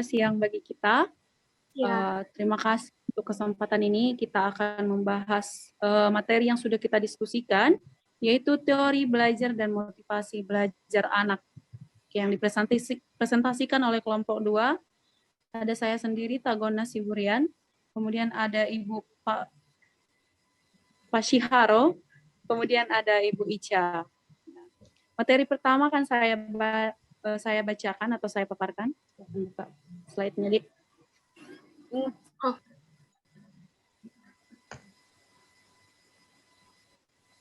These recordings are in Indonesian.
siang bagi kita. Ya, Terima kasih untuk kesempatan ini. Kita akan membahas materi yang sudah kita diskusikan, yaitu teori belajar dan motivasi belajar anak yang dipresentasikan oleh kelompok 2. Ada saya sendiri, Tagona Siburian, kemudian ada Ibu Pak Shiharo, kemudian ada Ibu Ica. Materi pertama kan saya bacakan atau saya paparkan. Buka slide-nya, Dik.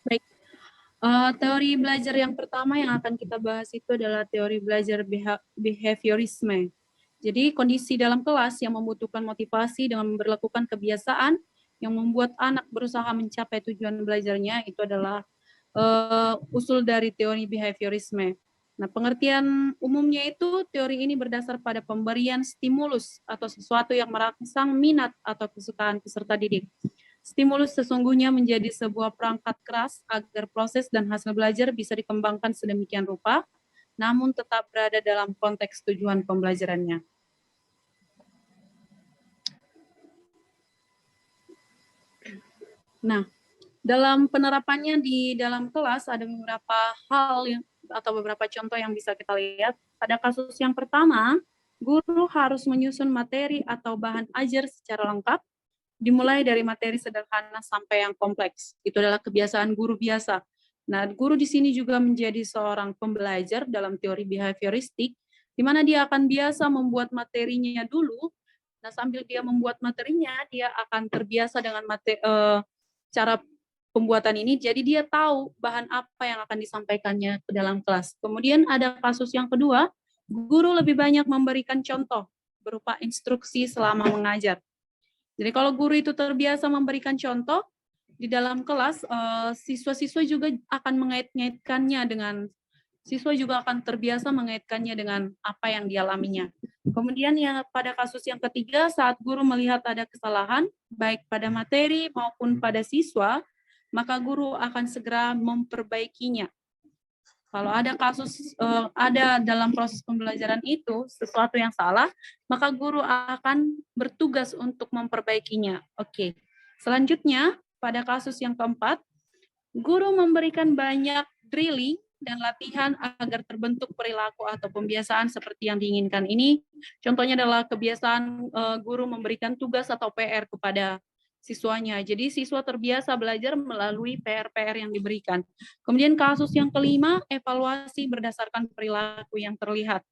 Baik. Teori belajar yang pertama yang akan kita bahas itu adalah teori belajar behaviorisme. Jadi kondisi dalam kelas yang membutuhkan motivasi dengan memperlakukan kebiasaan yang membuat anak berusaha mencapai tujuan belajarnya itu adalah usul dari teori behaviorisme. Nah, pengertian umumnya itu teori ini berdasar pada pemberian stimulus atau sesuatu yang merangsang minat atau kesukaan peserta didik. Stimulus sesungguhnya menjadi sebuah perangkat keras agar proses dan hasil belajar bisa dikembangkan sedemikian rupa, namun tetap berada dalam konteks tujuan pembelajarannya. Nah, dalam penerapannya di dalam kelas ada beberapa hal atau beberapa contoh yang bisa kita lihat. Pada kasus yang pertama, guru harus menyusun materi atau bahan ajar secara lengkap, dimulai dari materi sederhana sampai yang kompleks. Itu adalah kebiasaan guru biasa. Nah, guru di sini juga menjadi seorang pembelajar dalam teori behavioristik, di mana dia akan biasa membuat materinya dulu. Nah, sambil dia membuat materinya, dia akan terbiasa dengan cara pembuatan ini, jadi dia tahu bahan apa yang akan disampaikannya ke dalam kelas. Kemudian ada kasus yang kedua, guru lebih banyak memberikan contoh berupa instruksi selama mengajar. Jadi kalau guru itu terbiasa memberikan contoh di dalam kelas, siswa-siswa juga akan mengait-ngaitkannya dengan siswa juga akan terbiasa mengaitkannya dengan apa yang dialaminya. Kemudian yang pada kasus yang ketiga, saat guru melihat ada kesalahan, baik pada materi maupun pada siswa, maka guru akan segera memperbaikinya. Kalau ada kasus, ada dalam proses pembelajaran itu sesuatu yang salah, maka guru akan bertugas untuk memperbaikinya. Oke. Selanjutnya, pada kasus yang keempat, guru memberikan banyak drilling dan latihan agar terbentuk perilaku atau pembiasaan seperti yang diinginkan ini. Contohnya adalah kebiasaan guru memberikan tugas atau PR kepada siswanya. Jadi siswa terbiasa belajar melalui PR-PR yang diberikan. Kemudian kasus yang kelima, evaluasi berdasarkan perilaku yang terlihat.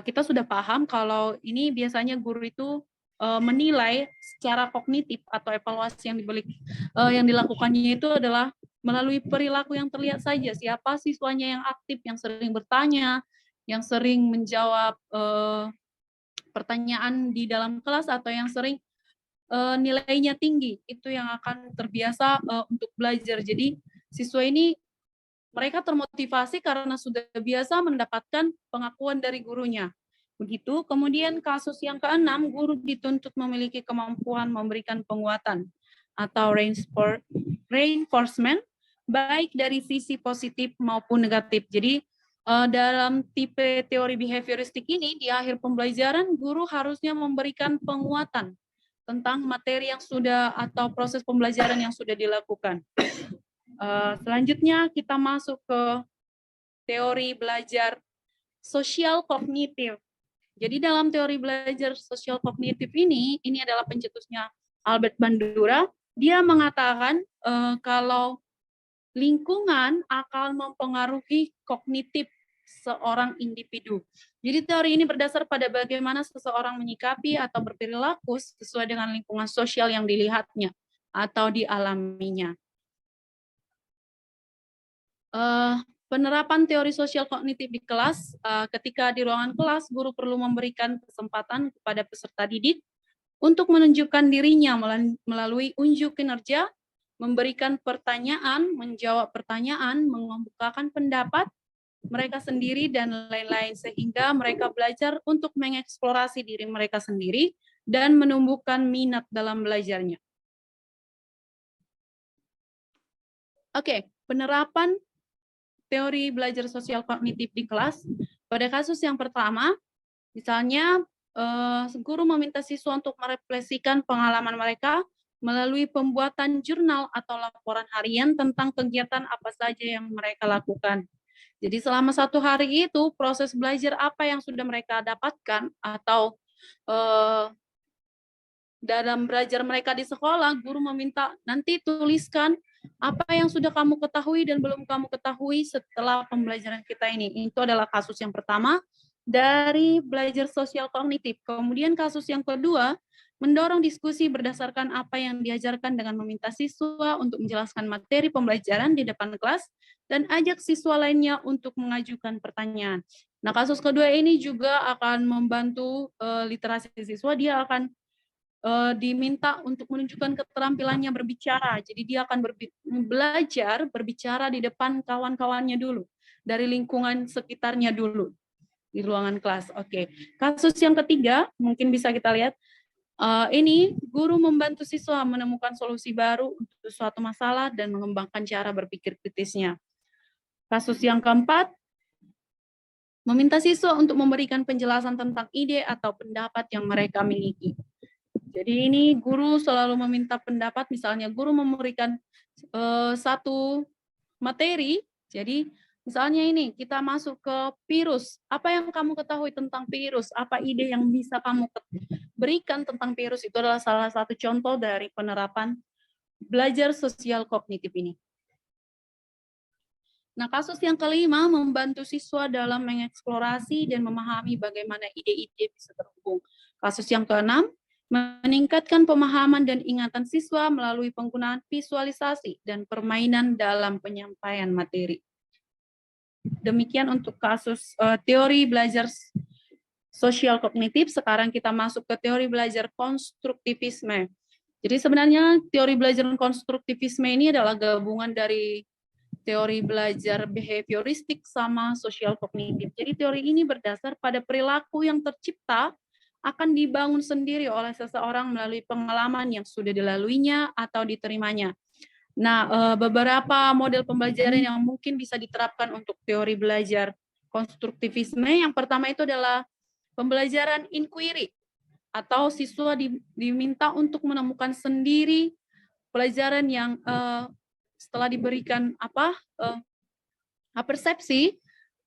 Kita sudah paham kalau ini biasanya guru itu menilai secara kognitif atau evaluasi yang dilakukannya itu adalah melalui perilaku yang terlihat saja. Siapa siswanya yang aktif, yang sering bertanya, yang sering menjawab pertanyaan di dalam kelas, atau yang sering nilainya tinggi, itu yang akan terbiasa untuk belajar. Jadi siswa ini mereka termotivasi karena sudah biasa mendapatkan pengakuan dari gurunya. Begitu. Kemudian kasus yang keenam, guru dituntut memiliki kemampuan memberikan penguatan atau reinforcement baik dari sisi positif maupun negatif. Jadi dalam tipe teori behavioristik ini di akhir pembelajaran guru harusnya memberikan penguatan tentang materi yang sudah atau proses pembelajaran yang sudah dilakukan. Selanjutnya kita masuk ke teori belajar sosial kognitif. Jadi dalam teori belajar sosial kognitif ini adalah pencetusnya Albert Bandura. Dia mengatakan kalau lingkungan akan mempengaruhi kognitif seorang individu. Jadi teori ini berdasar pada bagaimana seseorang menyikapi atau berperilaku sesuai dengan lingkungan sosial yang dilihatnya atau dialaminya. Penerapan teori sosial kognitif di kelas, ketika di ruangan kelas, guru perlu memberikan kesempatan kepada peserta didik untuk menunjukkan dirinya melalui unjuk kinerja, memberikan pertanyaan, menjawab pertanyaan, mengemukakan pendapat mereka sendiri, dan lain-lain, sehingga mereka belajar untuk mengeksplorasi diri mereka sendiri dan menumbuhkan minat dalam belajarnya. Oke, penerapan teori belajar sosial kognitif di kelas. Pada kasus yang pertama, misalnya guru meminta siswa untuk merefleksikan pengalaman mereka melalui pembuatan jurnal atau laporan harian tentang kegiatan apa saja yang mereka lakukan. Jadi selama 1 hari itu proses belajar apa yang sudah mereka dapatkan atau dalam belajar mereka di sekolah, guru meminta nanti tuliskan apa yang sudah kamu ketahui dan belum kamu ketahui setelah pembelajaran kita ini. Itu adalah kasus yang pertama dari belajar sosial kognitif. Kemudian kasus yang kedua, mendorong diskusi berdasarkan apa yang diajarkan dengan meminta siswa untuk menjelaskan materi pembelajaran di depan kelas dan ajak siswa lainnya untuk mengajukan pertanyaan. Nah, kasus kedua ini juga akan membantu literasi siswa. Dia akan diminta untuk menunjukkan keterampilannya berbicara. Jadi dia akan belajar berbicara di depan kawan-kawannya dulu, dari lingkungan sekitarnya dulu, di ruangan kelas. Oke. Kasus yang ketiga, mungkin bisa kita lihat, ini guru membantu siswa menemukan solusi baru untuk suatu masalah dan mengembangkan cara berpikir kritisnya. Kasus yang keempat, meminta siswa untuk memberikan penjelasan tentang ide atau pendapat yang mereka miliki. Jadi ini guru selalu meminta pendapat, misalnya guru memberikan satu materi, jadi misalnya ini kita masuk ke virus, apa yang kamu ketahui tentang virus, apa ide yang bisa kamu berikan tentang virus, itu adalah salah satu contoh dari penerapan belajar sosial kognitif ini. Nah, kasus yang kelima, membantu siswa dalam mengeksplorasi dan memahami bagaimana ide-ide bisa terhubung. Kasus yang keenam, meningkatkan pemahaman dan ingatan siswa melalui penggunaan visualisasi dan permainan dalam penyampaian materi. Demikian untuk kasus teori belajar sosial kognitif. Sekarang kita masuk ke teori belajar konstruktivisme. Jadi sebenarnya teori belajar konstruktivisme ini adalah gabungan dari teori belajar behavioristik sama sosial kognitif. Jadi teori ini berdasar pada perilaku yang tercipta akan dibangun sendiri oleh seseorang melalui pengalaman yang sudah dilaluinya atau diterimanya. Nah, beberapa model pembelajaran yang mungkin bisa diterapkan untuk teori belajar konstruktivisme, yang pertama itu adalah pembelajaran inquiry, atau siswa diminta untuk menemukan sendiri pelajaran yang setelah diberikan persepsi,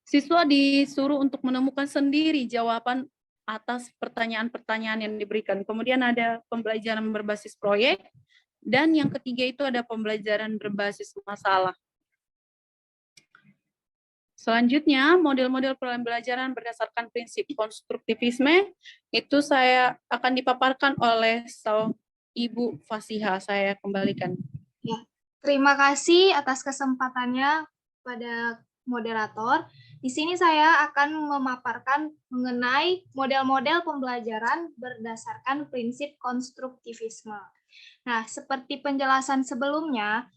siswa disuruh untuk menemukan sendiri jawaban atas pertanyaan-pertanyaan yang diberikan. Kemudian ada pembelajaran berbasis proyek, dan yang ketiga itu ada pembelajaran berbasis masalah. Selanjutnya, model-model pembelajaran berdasarkan prinsip konstruktivisme, itu saya akan dipaparkan oleh Ibu Fasiha. Saya kembalikan. Ya, terima kasih atas kesempatannya pada moderator. Di sini saya akan memaparkan mengenai model-model pembelajaran berdasarkan prinsip konstruktivisme. Nah, seperti penjelasan sebelumnya,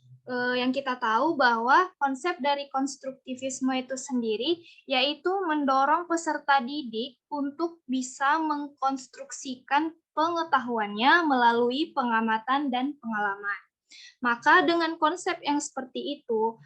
yang kita tahu bahwa konsep dari konstruktivisme itu sendiri yaitu mendorong peserta didik untuk bisa mengkonstruksikan pengetahuannya melalui pengamatan dan pengalaman. Maka dengan konsep yang seperti itu,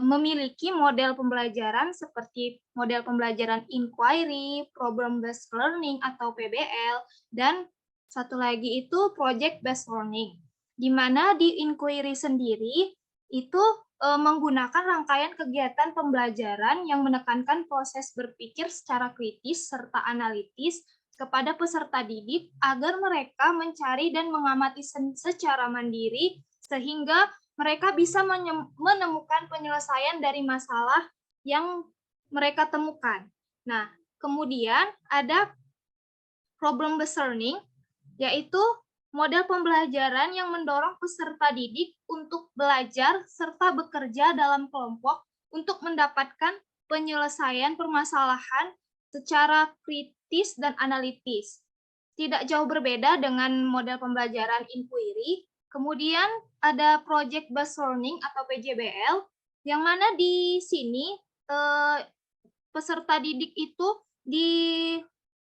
memiliki model pembelajaran seperti model pembelajaran inquiry, problem based learning atau PBL, dan satu lagi itu project based learning, di mana di inquiry sendiri itu menggunakan rangkaian kegiatan pembelajaran yang menekankan proses berpikir secara kritis serta analitis kepada peserta didik agar mereka mencari dan mengamati secara mandiri sehingga mereka bisa menemukan penyelesaian dari masalah yang mereka temukan. Nah, kemudian ada problem based learning, yaitu model pembelajaran yang mendorong peserta didik untuk belajar serta bekerja dalam kelompok untuk mendapatkan penyelesaian permasalahan secara kritis dan analitis. Tidak jauh berbeda dengan model pembelajaran inquiry. Kemudian ada project based learning atau PJBL, yang mana di sini peserta didik itu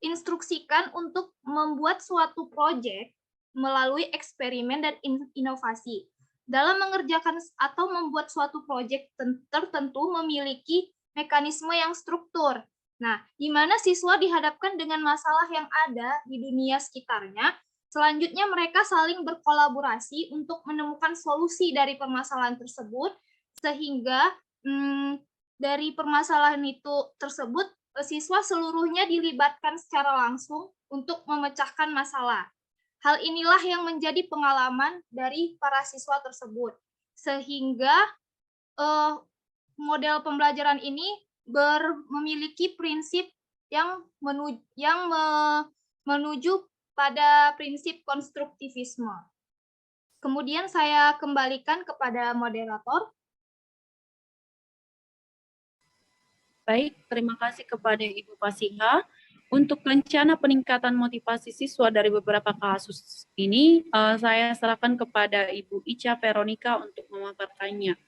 diinstruksikan untuk membuat suatu proyek melalui eksperimen dan inovasi. Dalam mengerjakan atau membuat suatu proyek tertentu memiliki mekanisme yang struktur. Nah, di mana siswa dihadapkan dengan masalah yang ada di dunia sekitarnya, selanjutnya mereka saling berkolaborasi untuk menemukan solusi dari permasalahan tersebut, sehingga dari permasalahan itu tersebut, siswa seluruhnya dilibatkan secara langsung untuk memecahkan masalah. Hal inilah yang menjadi pengalaman dari para siswa tersebut, sehingga model pembelajaran ini memiliki prinsip yang menuju pada prinsip konstruktivisme. Kemudian saya kembalikan kepada moderator. Baik, terima kasih kepada Ibu Pasiha. Untuk rencana peningkatan motivasi siswa dari beberapa kasus ini, saya serahkan kepada Ibu Ica Veronica untuk memaparkannya.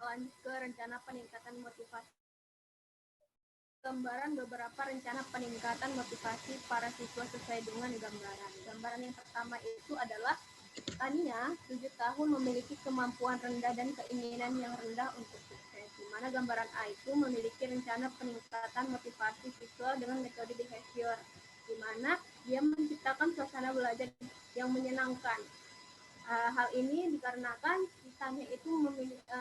Lanjut ke rencana peningkatan motivasi. Gambaran beberapa rencana peningkatan motivasi para siswa sesuai dengan gambaran. Gambaran yang pertama itu adalah Tania 7 tahun memiliki kemampuan rendah dan keinginan yang rendah untuk sukses. Di mana gambaran A itu memiliki rencana peningkatan motivasi siswa dengan metode behavior, di mana dia menciptakan suasana belajar yang menyenangkan. Hal ini dikarenakan Tania itu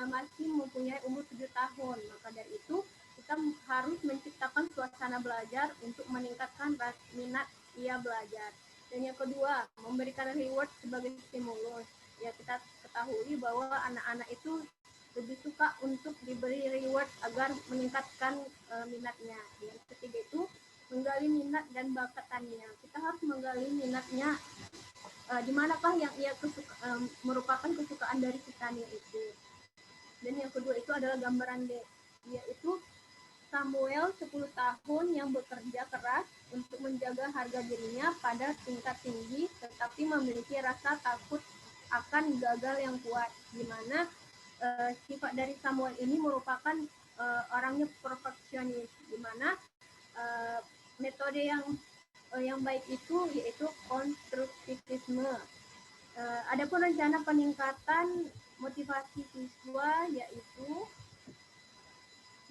masih mempunyai umur 7 tahun. Maka dari itu kita harus menciptakan suasana belajar untuk meningkatkan minat ia belajar. Dan yang kedua, memberikan reward sebagai stimulus. Ya, kita ketahui bahwa anak-anak itu lebih suka untuk diberi reward agar meningkatkan minatnya. Yang ketiga itu menggali minat dan bakatnya. Kita harus menggali minatnya di manakah yang ia merupakan kesukaan dari si Tania itu. Dan yang kedua itu adalah gambaran D, yaitu Samuel 10 tahun yang bekerja keras untuk menjaga harga dirinya pada tingkat tinggi, tetapi memiliki rasa takut akan gagal yang kuat, di mana sifat dari Samuel ini merupakan orangnya perfeksionis, di mana metode yang baik itu yaitu konstruktivisme. Adapun rencana peningkatan motivasi siswa yaitu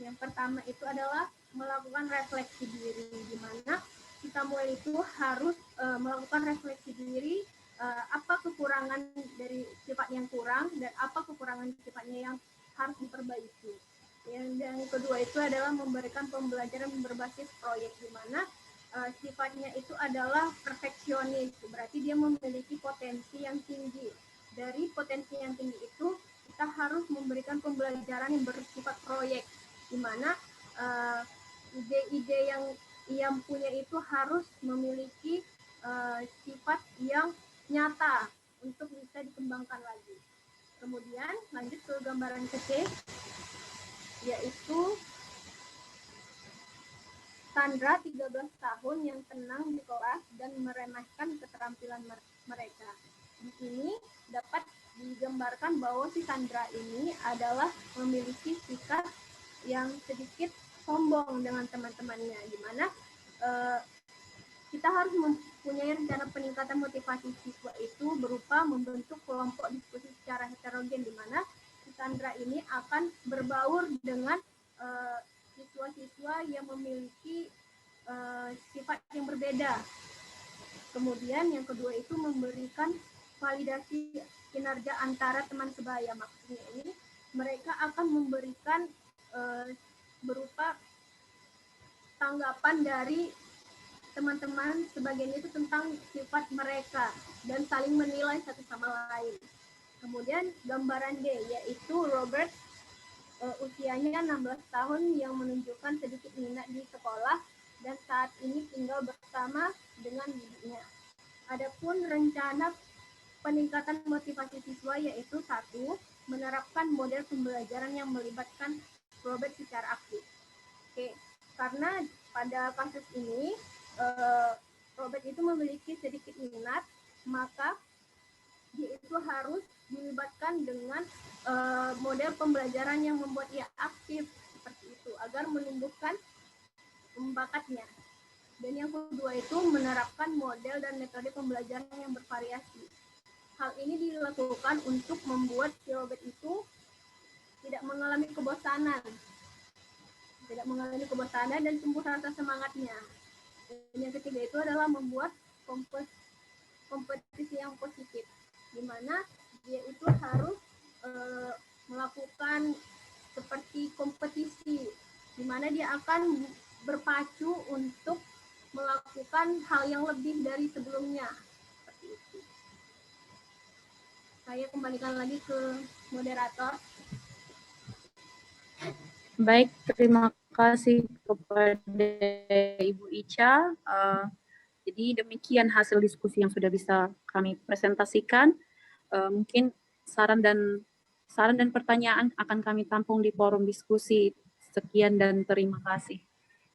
yang pertama itu adalah melakukan refleksi diri, di mana si Samuel itu harus melakukan refleksi diri apa kekurangan dari sifat yang kurang dan apa kekurangan sifatnya yang harus diperbaiki. Yang kedua itu adalah memberikan pembelajaran berbasis proyek, di mana sifatnya itu adalah perfeksionis, berarti dia memiliki potensi yang tinggi. Dari potensi yang tinggi itu kita harus memberikan pembelajaran yang bersifat proyek, di mana ide-ide yang ia punya itu harus memiliki sifat yang nyata untuk bisa dikembangkan lagi. Kemudian lanjut ke gambaran C, yaitu Sandra 13 tahun yang tenang di kelas dan meremehkan keterampilan mereka. Di sini dapat digambarkan bahwa si Sandra ini adalah memiliki sikap yang sedikit sombong dengan teman-temannya, di mana kita harus mempunyai rencana peningkatan motivasi siswa itu berupa membentuk kelompok diskusi secara heterogen, di mana si Sandra ini akan berbaur dengan siswa-siswa yang memiliki sifat yang berbeda. Kemudian yang kedua itu memberikan validasi kinerja antara teman sebaya. Maksudnya ini mereka akan memberikan berupa tanggapan dari teman-teman sebagian itu tentang sifat mereka dan saling menilai satu sama lain. Kemudian gambaran D yaitu Robert usianya 16 tahun yang menunjukkan sedikit minat di sekolah dan saat ini tinggal bersama dengan ibunya. Adapun rencana peningkatan motivasi siswa yaitu 1. Menerapkan model pembelajaran yang melibatkan Robert secara aktif. Oke, karena pada kasus ini Robert itu memiliki sedikit minat, maka dia itu harus dilibatkan dengan model pembelajaran yang membuat ia aktif seperti itu agar menumbuhkan bakatnya. Dan yang kedua itu menerapkan model dan metode pembelajaran yang bervariasi. Hal ini dilakukan untuk membuat si Robert itu tidak mengalami kebosanan. tidak mengalami kebosanan dan tumbuh rasa semangatnya. Dan yang ketiga itu adalah membuat kompetisi yang positif, di mana dia itu harus melakukan seperti kompetisi, di mana dia akan berpacu untuk melakukan hal yang lebih dari sebelumnya. Seperti itu. Saya kembalikan lagi ke moderator. Baik, terima kasih kepada Ibu Ica. Jadi demikian hasil diskusi yang sudah bisa kami presentasikan. Mungkin saran dan pertanyaan akan kami tampung di forum diskusi. Sekian dan terima kasih.